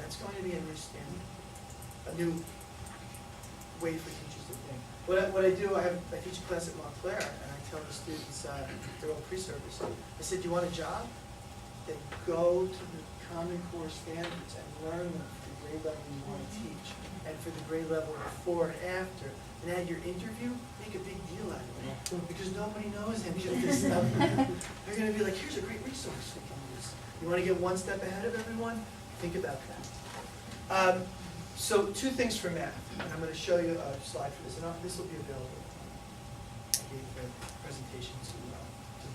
That's going to be a new standard, a new way for teachers to think. What I do, I teach a class at Montclair, and I tell the students, they're all pre-service, I said, do you want a job? Then go to the Common Core standards and learn them for the grade level you want to teach, and for the grade level before and after. And at your interview, make a big deal out of it, because nobody knows any of this stuff. They're going to be like, here's a great resource we can use. You want to get one step ahead of everyone? Think about that. So 2 things for math, and I'm going to show you a slide for this, and this will be available. I gave the presentation to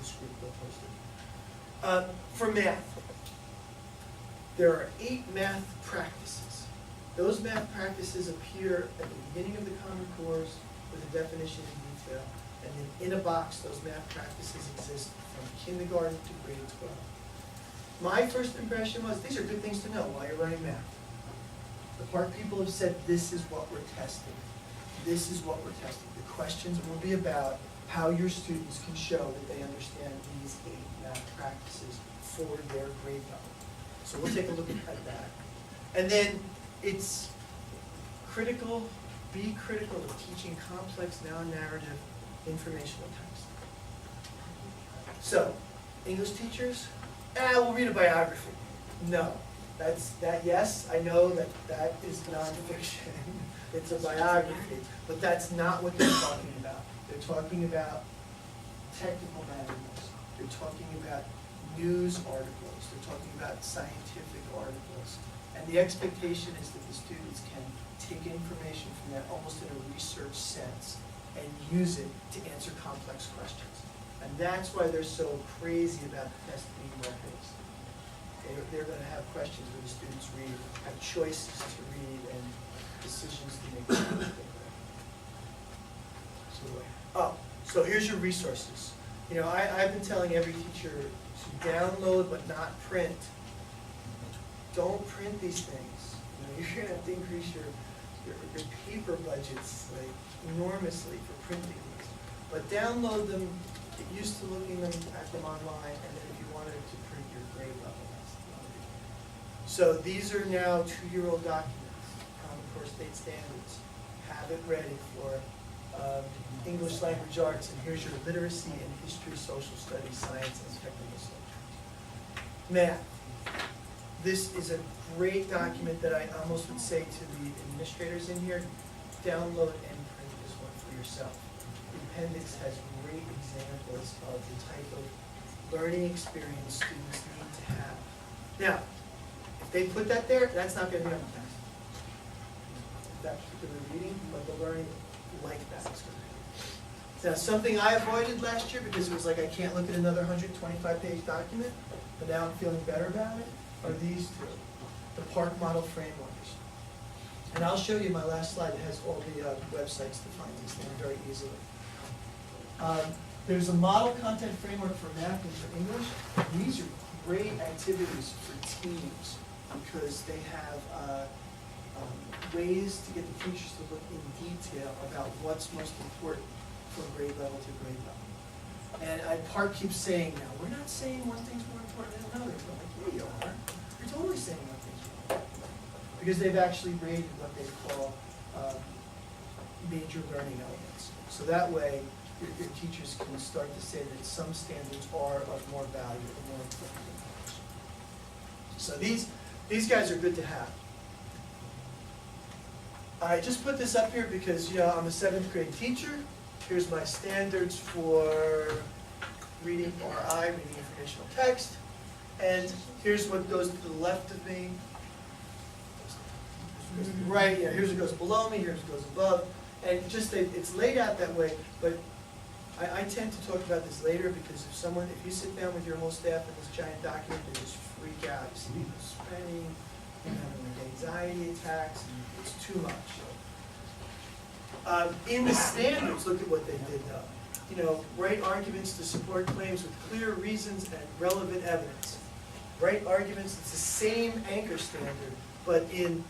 this group, they'll post it. For math, there are 8 math practices. Those math practices appear at the beginning of the Common Cores with a definition in detail, and then in a box, those math practices exist from kindergarten to grade 12. My first impression was, these are good things to know while you're learning math. The Park people have said, this is what we're testing. This is what we're testing. The questions will be about how your students can show that they understand these 8 math practices for their grade level. So we'll take a look at that. And then it's critical, be critical of teaching complex narrative informational text. So, English teachers, we'll read a biography. No. Yes, I know that is nonfiction. It's a biography, but that's not what they're talking about. They're talking about technical manuals. They're talking about news articles. They're talking about scientific articles. And the expectation is that the students can take information from that almost in a research sense and use it to answer complex questions. And that's why they're so crazy about the test being well-paced. They're going to have questions where the students have choices to read and decisions to make. So here's your resources. I've been telling every teacher to download but not print. Don't print these things. You're going to have to increase your paper budgets enormously for printing these. But download them, get used to looking at them online, and then if you wanted to print your grade level, that's not a big deal. So these are now 2-year-old documents, Common Core State Standards. Have it ready for English Language Arts, and here's your literacy and history, social studies, science, and technical subjects. Math. This is a great document that I almost would say to the administrators in here, download and print this one for yourself. The appendix has great examples of the type of learning experience students need to have. Now, if they put that there, that's not going to be on the test. That particular reading, but the learning like that is going to be. Now, something I avoided last year because it was like I can't look at another 125-page document, but now I'm feeling better about it, are these 2, the Park Model Frameworks. And I'll show you my last slide that has all the websites to find these things very easily. There's a model content framework for math and for English. These are great activities for teams because they have ways to get the teachers to look in detail about what's most important from grade level to grade level. And Park keeps saying now, we're not saying one thing's more important than another. But like, yeah, you are. You're totally saying one thing's more important. Because they've actually rated what they call major learning elements. So that way, your teachers can start to say that some standards are of more value or more important than others. So these guys are good to have. I just put this up here because I'm a 7th grade teacher. Here's my standards for reading RI, reading informational text. And here's what goes to the left of me. Right, here's what goes below me, here's what goes above. And just it's laid out that way, but I tend to talk about this later because if you sit down with your whole staff in this giant document, they just freak out. You see people spreading, having anxiety attacks, and it's too much. In the standards, look at what they did though. Write arguments to support claims with clear reasons and relevant evidence. Write arguments, it's the same anchor standard, but in